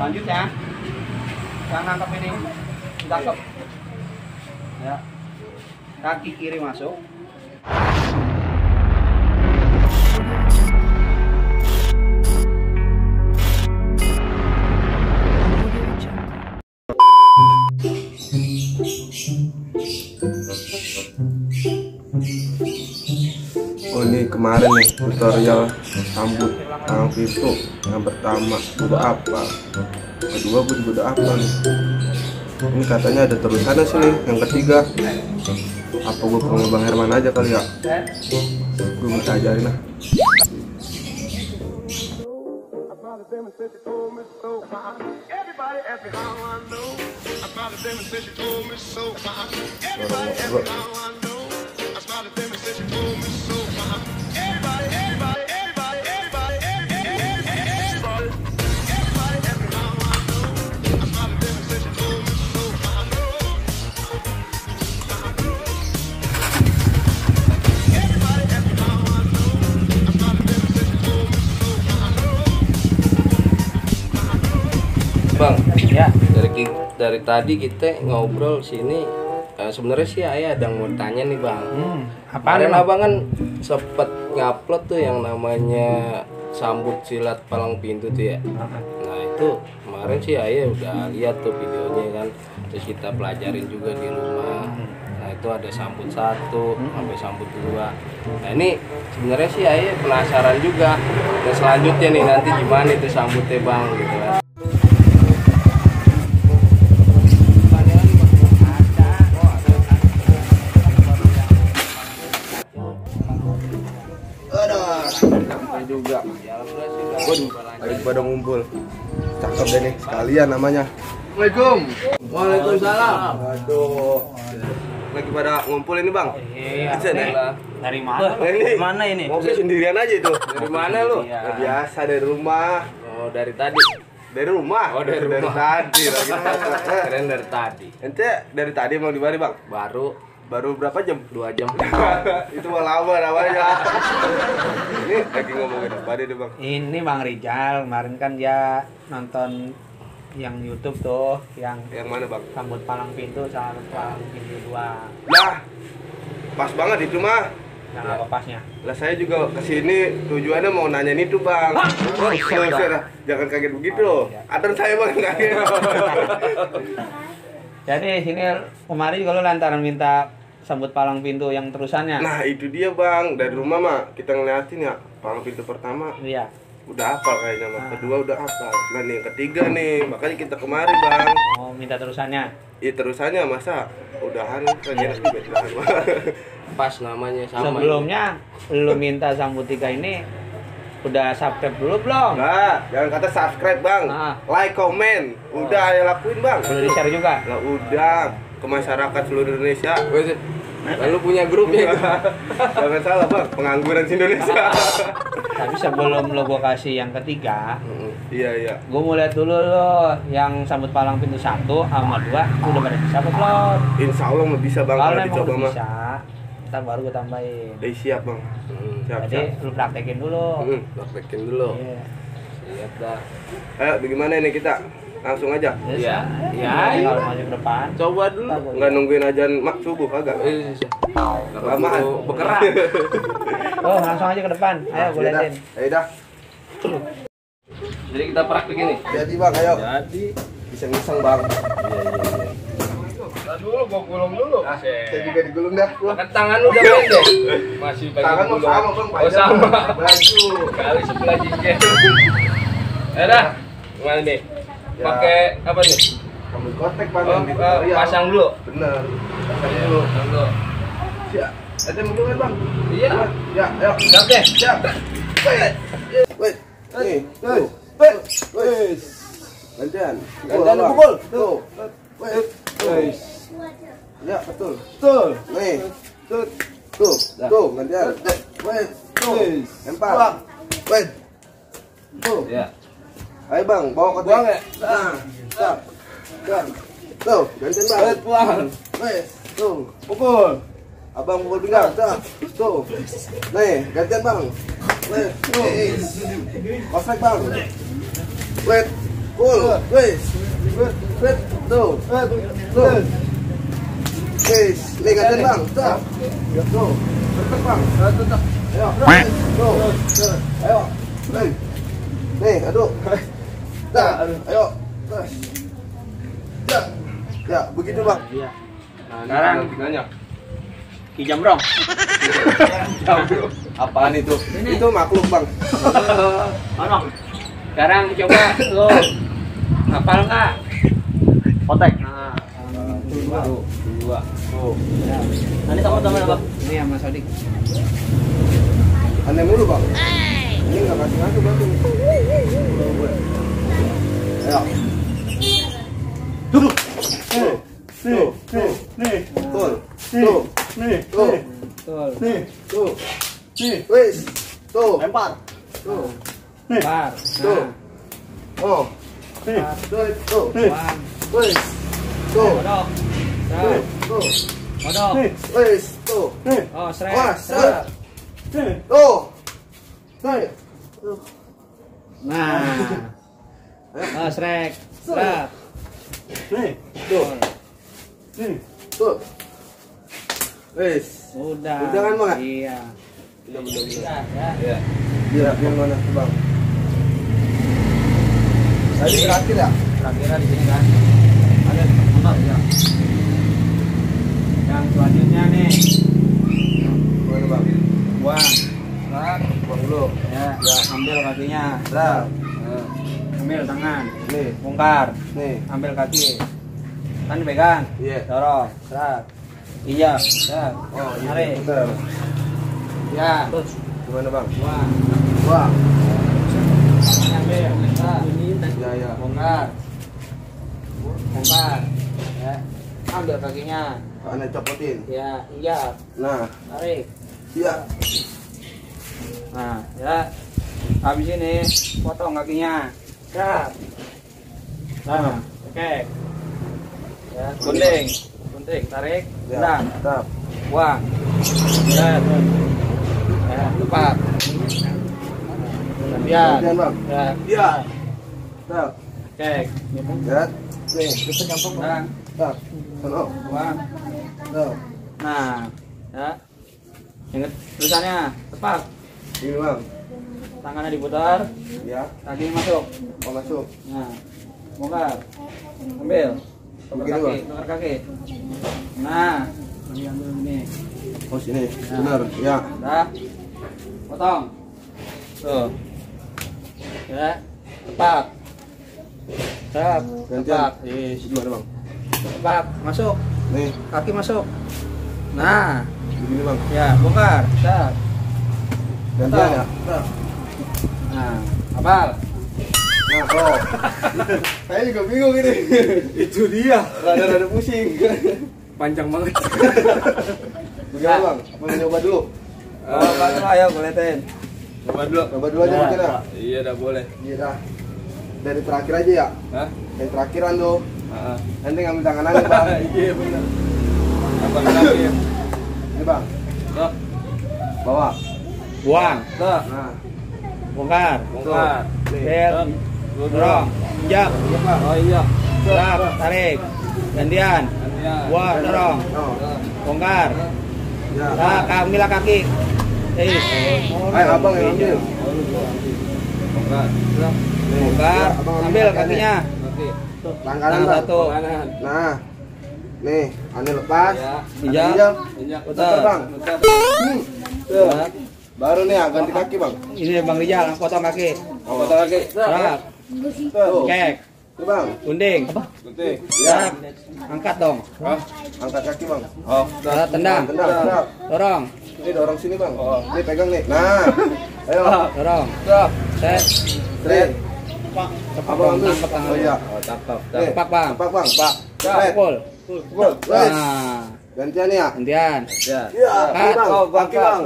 Selanjutnya, yang nangkep ini, tangkap. Ya, kaki kiri masuk. Oh ini kemarin nih tutorial sambut palang pintu yang pertama udah apa, kedua gue juga udah apa nih. Ini katanya ada terusannya sih nih yang ketiga. Apa gue ke rumah Bang Herman aja kali ya? Gue minta ajarin lah. Bang, Ya, dari tadi kita ngobrol sini, sebenarnya sih ayah ada mau tanya nih bang. apaan Kemarin emang? abang kan sempet ngupload tuh yang namanya sambut silat palang pintu tuh ya. Nah itu kemarin sih ayah udah lihat tuh videonya kan, terus kita pelajarin juga di rumah. Nah itu ada sambut 1 sampai sambut 2. Nah ini sebenarnya sih ayah penasaran juga. Dan selanjutnya nih nanti gimana itu sambutnya bang gitu kan. Juga waduh lagi pada ngumpul, cakep deh nih sekalian namanya. Assalamualaikum. Waalaikumsalam. Aduh, lagi pada ngumpul ini bang. Iya. Dari mana? Ini Mana ini? ngopi sendirian aja itu. Dari mana lu? Iya. Biasa dari rumah. Oh dari tadi. Dari rumah. Oh, dari rumah. tadi lagi. Keren dari tadi. Ente dari tadi mau di mana bang? Baru berapa jam? 2 jam. Itu mah lama namanya. Ini lagi ngomongin apa deh bang? Ini Bang Rijal, kemarin kan dia nonton yang YouTube tuh, yang Yang mana bang? sambut palang pintu, sambut palang pintu 2. Lah, pas banget itu mah. Yang apa pasnya? Lah saya juga kesini tujuannya mau nanyain itu bang. Jangan kaget begitu loh. Adon saya bang yang kaget. Jadi sini kemarin juga lo lantaran minta sambut palang pintu yang terusannya. Nah itu dia bang, dari rumah mah kita ngeliatin ya palang pintu pertama Iya. udah hafal kayaknya mah, kedua udah hafal. Nah nih yang ketiga nih, makanya kita kemari bang. Oh, minta terusannya. Iya terusannya masa udahan kayaknya juga udahan bang. Pas namanya sama. Sebelumnya lo minta sambut 3 ini udah subscribe dulu belum? Nah, jangan kata subscribe bang, like, komen, udah ya lakuin bang. Udah di-share juga? Lah udah ke masyarakat seluruh Indonesia. Lalu punya grupnya itu. Jangan salah bang, pengangguran di Indonesia. Tapi sebelum lo gua kasih yang ketiga, Iya. gua mau lihat dulu lo yang sambut palang pintu 1 sama 2 udah pada bisa apa belum? Insya Allah mah bisa bang Kalau kalau emang dicoba udah mah. bisa, ntar baru gua tambahin. Siap bang. Siap. Jadi lu praktekin dulu. Praktekin dulu. Iya. Siap dah. Ayo bagaimana ini kita? Langsung aja. Iya. Kalau maju ke depan. Coba dulu. Nggak nungguin ajan mak subuh kagak? Lamaan. Bergerak. Oh, langsung aja ke depan. Ayo gua liatin. Ayo dah. Jadi kita praktekin nih. Jadi bang, ayo. Jadi Iseng-iseng bang. iya. Dulu gua gulung dulu. Saya juga digulung dah. Kan tangan lu udah pendek. Masih pakai Tangan mau gulung. sama bang. Oh sama. Baju. Kali sebelah jingkir. Ya dah. Gimana nih? Ya. Pakai apa nih? Rambut kotek bang. Oh, yang di tutorial. pasang dulu. Bener. Pasang dulu. Dulu. Siap. Ada mungkin kan bang? Iya. Ya, ayo. Siap deh. Siap. Wait. Nih. Tuh. Wait. Gantian. Gantian pukul. Tuh. Wait. Ya, betul. Nih. Tuh, gantian. Wait. Tuh. Lempar. Wait. Tuh. Ya. Ayo bang, bawa kotek. Buang ya? Nah, siap. Tuh, gantian bang. Wait, buang. Wait. Tuh, pukul. Abang pukul pinggang. Tuh. Nih, gantian bang. Wait. Tuh. Kosek bang. Wait. Pukul. Tuh, wes. Tuh. Tuh. Wes, lihat bang. Tuh. Tuh. Cepet bang. Tetap. Ayo. Tuh. Ayo. Nih, aduk. Dah, ayo. Ya, begitu bang. Iya. Sekarang tinggalnya. Ki Jamrong. Apaan itu? Itu makhluk bang. Ono. Sekarang coba lo hafal nggak? Kotek. Nah, Dua. tuh. Ya. Nanti teman-teman apa? Ini sama Sodik. Aneh mulu bang. Ini nggak kasih ngaku bang. Ayo. Duduk. Tuh. Tuh. Tuh. Tuh. Tuh. Wes. Tuh. Lempar. Tuh. Bar. Tuh. Oh. Tuh. Wang. Wes. Tuh. Kodok. Tuh. Tuh. Kodok. Wes. Tuh. Oh, srek. Wah, seret. Tuh. Tuh. Nah. Oh, srek. Srek. Tuh. Tuh. Wes. Udah. Udah kan, Bang? Iya. Udah. Udah, ya. Ya. Iya, yang mana tuh bang? Tadi terakhir ya? Terakhir di sini kan. Ada motor ya. Yang selanjutnya nih, Mana bang? buang. Srek. Bang dulu. Ya, ambil kakinya. Nah, Ambil tangan. nih, Bongkar. nih. Ambil kaki. Kan dipegang. Iya. Dorong. Srek. Iya. Srek. Oh, iya. Tarik. Bentar. Ya. Terus Gimana bang? buang. Wah. Ambil. Srek. Ya, ya. Bongkar. Bongkar. Ya. Ambil kakinya. Aneh copotin. Ya, iya. Nah, Tarik. iya. Nah, ya. Habis ini potong kakinya. Ya. Nah, oke. Ya, gunting. Gunting, tarik. Ya. Tendang. Tap. Buang. Ya, terus. Ya, tepat. Gantian. Gantian, Bang. Ya. Iya. Tap. Oke. Ya. Nih. Tendang. Tap. Sono. Buang. Tap. Nah, ya. Ingat tulisannya, tepat. Ini bang. Tangannya diputar, Ya. kaki masuk. Mau masuk. Nah, bongkar. Ambil. Tukar Begini, kaki, Bang. tukar kaki. Nah, ini ambil ini. Oh sini. Ya. Benar. Ya. Udah. Potong. Tuh. Ya, tepat. Tepat. Gantian. Tepat. Yes. Gimana bang? Tepat. Masuk. Nih. Kaki masuk. Nah, Begini bang. ya, bongkar. Tepat. Gantian ya. Tap. Nah, apal. Nah, oh. Saya juga bingung ini. Itu dia. Rada-rada pusing. Panjang banget. Bagaimana bang? Mau nyoba dulu? Oh, Bang, ayo gue liatin. Coba dulu. Coba dulu aja Ya. mungkin ya. Iya, dah boleh. Iya dah. Dari terakhir aja ya. Hah? Dari terakhiran tuh. Heeh. Nanti ngambil tangan aja bang. Iya, benar. Apa lagi? Ini bang. Tuh, Bawa. Buang. tuh. Nah. Bongkar. Bongkar. Bel. Dorong. Injak. Iya bang. Oh iya. Gerak. Tarik. Gantian. Gantian. Buang. Dorong. Oh. Bongkar. Ya. Nah, ambil kaki. Ayo abang yang ambil. Bongkar. Nih. Bongkar. Ya, abang Ambil kakinya. Oke. Langganan Tangan bang. satu. Kanan. Nah. Nih. Aneh lepas. Ya. Injak. Injak. Injak. Putar bang. Putar. Tuh. Baru nih ya ganti kaki bang. Ini Bang Rijal, potong kaki. Oh, potong kaki. Gerak. Tuh. Kek. Tuh bang. Gunting. Gunting. Ya. Angkat dong. Oh. Angkat kaki bang. Oh. Gerak, tendang. Tendang. Tendang. Dorong. Ini dorong sini bang. Oh. Ini pegang nih. Nah. Ayo. Dorong. Stop. Set. Straight. Cepat Abang dong, ambil. tangkap tangan. Oh iya. Oh, tangkap. Nih. Tepak, Bang. Tepak bang. Pak. Pukul. Pukul. Wes. Nah, Gantian ya. gantian. Ya. Iya. Angkat. Bang. Oh, Kaki bang.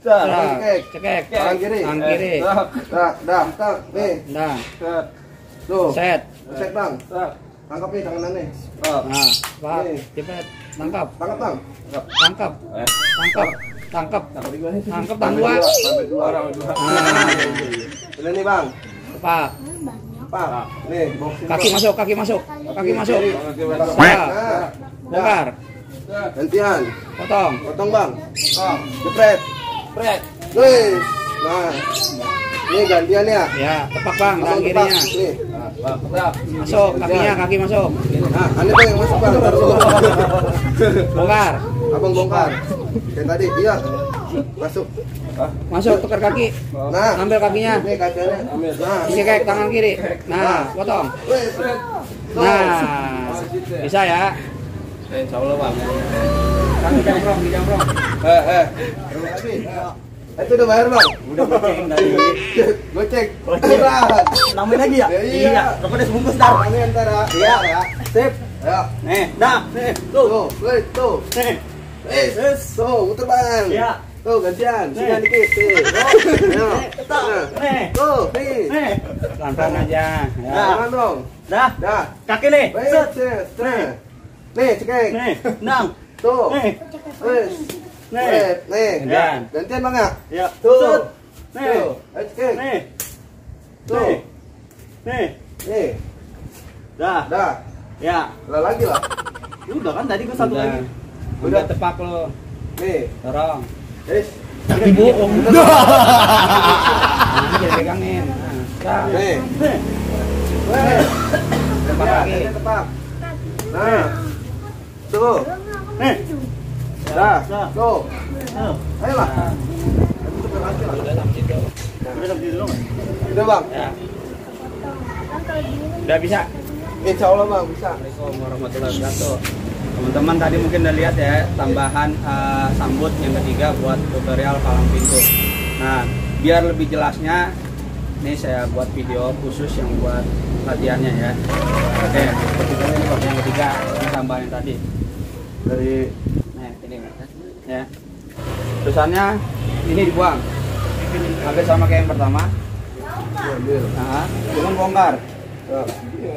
Gerak. cekek. Cekek. Tangan kiri. Tangan kiri. Stop. Dah. Nih. Tendang. Stop. Tuh. Set. Set bang. Stop. Tangkap nih tangan nih. Stop. Nah, Pak. Nih. Cepet. Tangkap. Tangkap bang. Tangkap. Eh. Tangkap. Tangkap. Tangkap Sampai tangguh. dua. Sampai dua. Orang dua. Nah, Udah nih bang. tepak. Pak. Nih, boxing. Kaki masuk, kaki masuk. Kaki masuk. Ya. Bongkar. Gantian. Potong. Potong, Bang. Jepret. Pret. Wih. Nah. Ini gantian ya. Ya, tepak Bang, tangan Abang tepak. kirinya. Nih. Masuk, kakinya, kaki masuk. Nah, aneh Bang yang masuk, Bang. Taruh dulu. Bongkar. Abang bongkar. Kayak tadi, iya. Masuk. Masuk, tukar kaki. Nah, Ambil kakinya. ini kakinya. Nah, Cekek tangan kiri. Nah, potong. wih, Fred. Nah, bisa ya. Insya Allah Bang. Kaki jambrong, dijambrong. Itu udah bayar, Bang? Udah goceng tadi. Gocek. Kurang. Nambahin lagi ya? Ya, iya. Rokoknya sebungkus dah. Ini antara. Iya. Ya. Sip. Ya. Nih, dah. Nih, tuh. Tuh, wih, tuh. Nih. Tuh, muter, Bang. Iya. Tuh, gantian. Sini Nih. dikit. Tuh. Nih. Tuh, nih. Nih. Pelan-pelan aja. Ya. Tangan dong. Dah. Dah. Kaki nih. Wait, Set. set. Nih, cekek. Nih. Nang. Tuh. Nih. Wih. Nih. Wait, nih. Gantian. Gantian, Bang ya? Ya. Tuh. Set. Nih. Tuh. Ayo, cekek. Nih. Tuh. Nih. Nih. Nih. Dah. Dah. Ya. Lah lagi lah. Udah kan tadi gua satu Udah. lagi. Udah tepak lo. Nih. Dorong. Yes. Kaki bohong. Nah, jadi pegangin. Nah, dah. Nih. Nih. Weh. Tepak Ya, lagi. ini tepak. Nah. Tuh. Nih. Dah. Dah. Tuh. Tuh. Ayolah. Nah, udah sampai situ. Udah sampai dulu nggak? Udah, Bang. Ya. Udah bisa. Insya Allah, Bang, bisa. Assalamualaikum warahmatullahi wabarakatuh. Teman-teman tadi mungkin udah lihat ya tambahan sambut yang ketiga buat tutorial palang pintu. Nah, biar lebih jelasnya, ini saya buat video khusus yang buat latihannya ya. Oke, ini buat yang ketiga, ini tambahan yang tadi. Dari Nah, ini ya. Tulisannya ini dibuang. Hampir sama kayak yang pertama. ambil. Nah, cuman bongkar.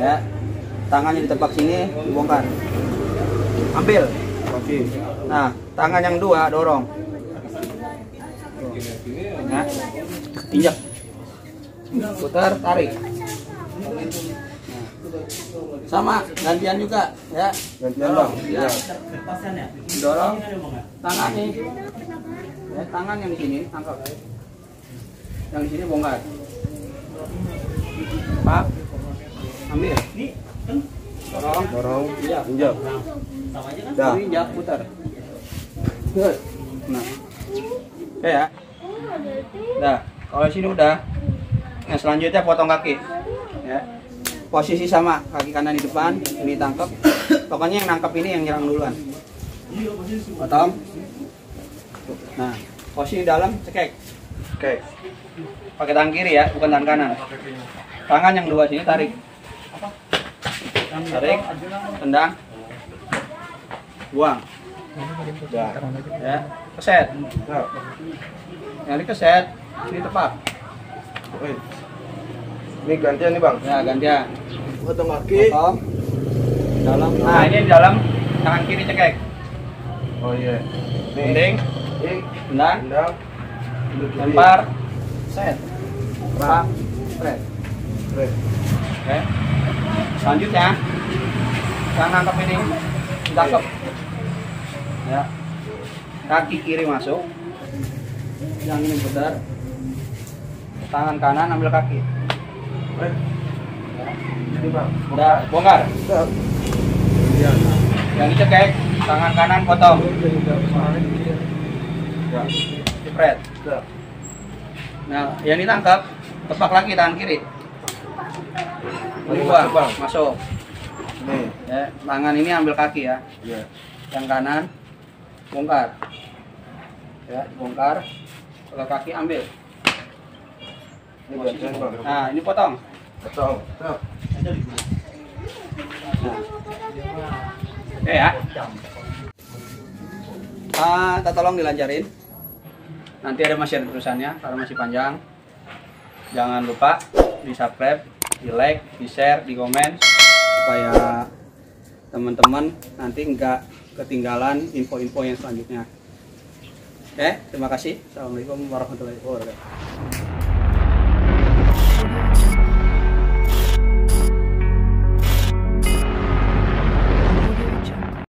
Ya. Tangannya ditepak sini, dibongkar. Ambil. Oke. Nah, tangan yang dua dorong. Nah, injak. Putar, tarik. Nah. Sama, gantian juga, ya. Gantian, Bang. Ya. Pasannya. Dorong tangan nih. Ya, tangan yang di sini tangkap. Yang di sini bongkar. Pak. Ambil. Nih, kan Dorong. Dorong. Injak. Injak. sama aja kan? Dah. Injak, putar. Good. Nah. Oke ya. Nah, kalau sini udah. Nah, selanjutnya potong kaki. Ya. Posisi sama, kaki kanan di depan, ini tangkap. Pokoknya yang nangkap ini yang nyerang duluan. Potong. Nah, posisi dalam cekek. Oke. Pakai tangan kiri ya, bukan tangan kanan. Tangan yang dua sini tarik. Tarik, tendang. Buang. Dah. Ya, keset. Nah. Yang ini keset, sini tepak. Wait. Ini gantian nih, Bang. Ya, gantian. Potong kaki. Potong. Dalam. Nah, ini di dalam tangan kiri cekek. Oh iya. Gunting, Ini tendang, tendang. lempar, set. Tepak, spread. Oke. Oke. Selanjutnya, yang nangkep ini ditangkap. Ya. Kaki kiri masuk. Yang ini putar. Tangan kanan ambil kaki. Ini, Bang. Udah bongkar. Dah. Iya. Yang dicekek, tangan kanan potong. Ya. Spread. Dah. Nah, yang ditangkap, tepak lagi tangan kiri. Ini Buang, masuk, Bang. masuk. Nih. Ya, tangan ini ambil kaki ya. Iya. Yang kanan bongkar. Ya, bongkar. Kalau kaki ambil. Ini gantian, Bang. Nah, ini potong. Potong. Nah. Nah. Oke ya. Kita tolong dilancarin. Nanti masih ada terusannya karena masih panjang. Jangan lupa di subscribe, di like, di share, di komen supaya teman-teman nanti nggak ketinggalan info-info yang selanjutnya. Oke, terima kasih. Assalamualaikum warahmatullahi wabarakatuh.